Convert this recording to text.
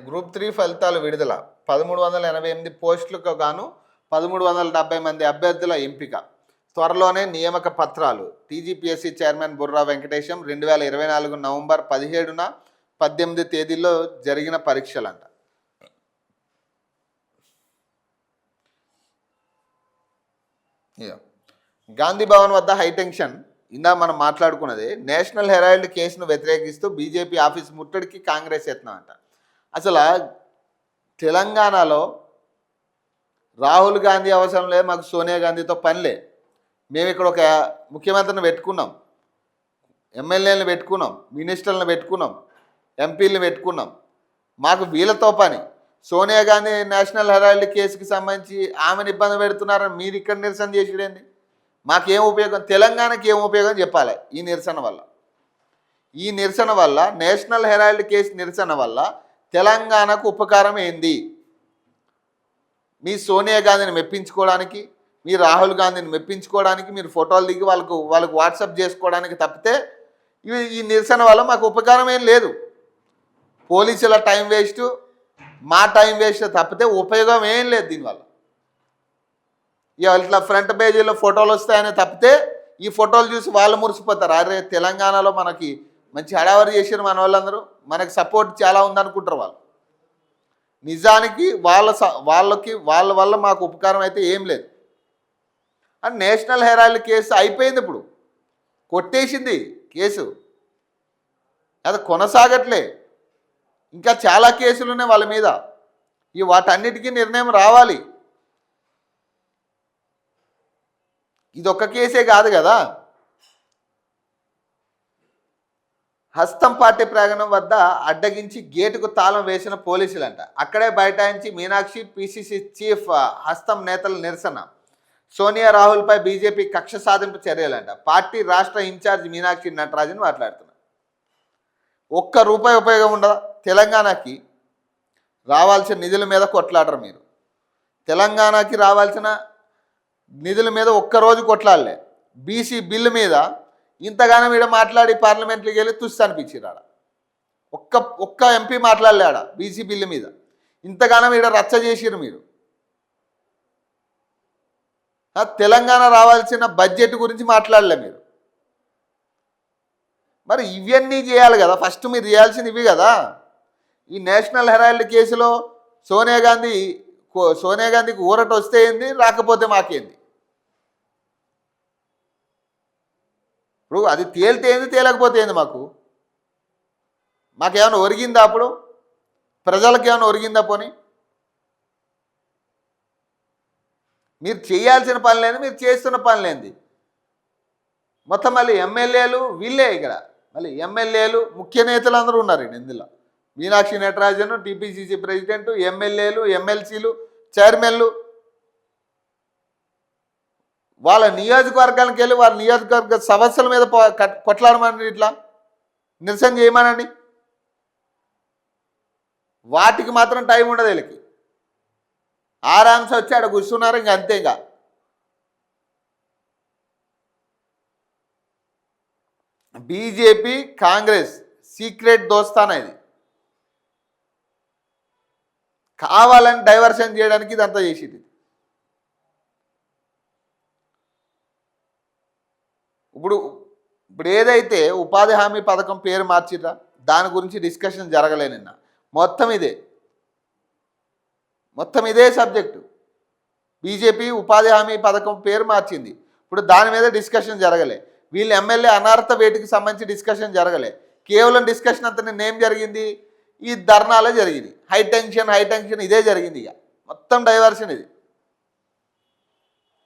Group 3 ఫలితాలు విడుదల 1388 పోస్టులకు గాను 1370 మంది అభ్యర్థుల ఎంపిక. త్వరలోనే నియామక పత్రాలు. TGPSC chairman Burra Venkatesham 2024 November 17న 18 తేదీల్లో జరిగిన పరీక్షలంట. గాంధీ భవన్ వద్ద హైటెన్షన్. ఇందా మనం మాట్లాడుకున్నది. నేషనల్ హెరాల్డ్ కేసును వ్యతిరేకిస్తూ బీజేపీ ఆఫీస్ ముట్టడికి కాంగ్రెస్ యత్నం అంట. అసలు తెలంగాణలో రాహుల్ గాంధీ అవసరం లేదు, మాకు సోనియా గాంధీతో పనిలే. మేము ఇక్కడ ఒక ముఖ్యమంత్రిని పెట్టుకున్నాం, ఎమ్మెల్యేలను పెట్టుకున్నాం, మినిస్టర్లను పెట్టుకున్నాం, ఎంపీలను పెట్టుకున్నాం. మాకు వీళ్ళతో పని. సోనియా గాంధీ నేషనల్ హెరాల్డ్ కేసుకి సంబంధించి ఆమెను ఇబ్బంది పెడుతున్నారని మీరు ఇక్కడ నిరసన చేసేయండి. మాకేం ఉపయోగం, తెలంగాణకి ఏం ఉపయోగం చెప్పాలి ఈ నిరసన వల్ల. ఈ నిరసన వల్ల, నేషనల్ హెరాల్డ్ కేసు నిరసన వల్ల తెలంగాణకు ఉపకారం ఏంది? మీ సోనియా గాంధీని మెప్పించుకోవడానికి, మీ రాహుల్ గాంధీని మెప్పించుకోవడానికి, మీరు ఫోటోలు దిగి వాళ్ళకు వాట్సాప్ చేసుకోవడానికి తప్పితే ఈ నిరసన వల్ల మాకు ఉపకారం ఏం లేదు. పోలీసుల టైం వేస్ట్, మా టైం వేస్ట్ తప్పితే ఉపయోగం ఏం లేదు దీనివల్ల. ఇట్లా ఫ్రంట్ పేజీలో ఫోటోలు వస్తాయని తప్పితే ఈ ఫోటోలు చూసి వాళ్ళు మురిసిపోతారు. అరే తెలంగాణలో మనకి మంచి హడావరి చేసారు మన వాళ్ళందరూ, మనకి సపోర్ట్ చాలా ఉందనుకుంటారు వాళ్ళు. నిజానికి వాళ్ళ వల్ల మాకు ఉపకారం అయితే ఏం లేదు. అండ్ నేషనల్ హెరాల్డ్ కేసు అయిపోయింది, ఇప్పుడు కొట్టేసింది కేసు, అది కొనసాగట్లే. ఇంకా చాలా కేసులు ఉన్నాయి వాళ్ళ మీద. వాటన్నిటికీ నిర్ణయం రావాలి. ఇదొక్క కేసే కాదు కదా. హస్తం పార్టీ ప్రాంగణం వద్ద అడ్డగించి గేటుకు తాళం వేసిన పోలీసులంట. అక్కడే బైఠాయించి మీనాక్షి, పిసిసి చీఫ్ హస్తం నేతల నిరసన. సోనియా రాహుల్పై బీజేపీ కక్ష సాధింపు చర్యలంట. పార్టీ రాష్ట్ర ఇన్ఛార్జ్ మీనాక్షి నటరాజన్ మాట్లాడుతున్నారు. ఒక్క రూపాయి ఉపయోగం ఉండదా? తెలంగాణకి రావాల్సిన నిధుల మీద కొట్లాడరు మీరు. తెలంగాణకి రావాల్సిన నిధుల మీద ఒక్కరోజు కొట్లాడలే. బీసీ బిల్లు మీద ఇంతగానో వీడ మాట్లాడి పార్లమెంట్లోకి వెళ్ళి తుస్సు అనిపించారు. ఒక్క ఎంపీ మాట్లాడలేడా బీసీ బిల్లు మీద? ఇంతగానో వీడ రచ్చ చేసిరు మీరు. తెలంగాణ రావాల్సిన బడ్జెట్ గురించి మాట్లాడలే మీరు. మరి ఇవన్నీ చేయాలి కదా. ఫస్ట్ మీరు చేయాల్సింది ఇవి కదా. ఈ నేషనల్ హెరాల్డ్ కేసులో సోనియా గాంధీకి ఊరట వస్తే ఏంది, రాకపోతే మాకేంది? ఇప్పుడు అది తేలితే ఏంది, తేలకపోతే ఏంది? మాకేమైనా ఒరిగిందా? అప్పుడు ప్రజలకు ఏమైనా ఒరిగిందా? పోనీ మీరు చేయాల్సిన పని లేదు, మీరు చేస్తున్న పని లేనిది. మొత్తం మళ్ళీ ఎమ్మెల్యేలు వీళ్ళే. ఇక్కడ మళ్ళీ ఎమ్మెల్యేలు ముఖ్య నేతలు అందరూ ఉన్నారు ఇందులో. మీనాక్షి నటరాజన్, టీపీసీసీ ప్రెసిడెంట్, ఎమ్మెల్యేలు, ఎమ్మెల్సీలు, చైర్మన్లు. వాళ్ళ నియోజకవర్గానికి వెళ్ళి వాళ్ళ నియోజకవర్గ సమస్యల మీద కొట్లాడమని, ఇట్లా నిరసన చేయమనండి. వాటికి మాత్రం టైం ఉండదు వీళ్ళకి. ఆరాంశ వచ్చి ఆడ కూర్చున్నారు, ఇంక అంతేగా. బీజేపీ కాంగ్రెస్ సీక్రెట్ దోస్తానా ఇది. కావాలని డైవర్షన్ చేయడానికి ఇదంతా చేసేది. ఇప్పుడు ఏదైతే ఉపాధి హామీ పథకం పేరు మార్చిరా, దాని గురించి డిస్కషన్ జరగలే నిన్న. మొత్తం ఇదే సబ్జెక్టు. బీజేపీ ఉపాధి హామీ పథకం పేరు మార్చింది. ఇప్పుడు దాని మీద డిస్కషన్ జరగలే. వీళ్ళు ఎమ్మెల్యే అనార్హత వేటుకి సంబంధించి డిస్కషన్ జరగలే. కేవలం డిస్కషన్ అంతా నిన్న ఏం జరిగింది? ఈ ధర్నాలే జరిగింది. హై టెన్షన్ ఇదే జరిగింది. ఇక మొత్తం డైవర్షన్ ఇది.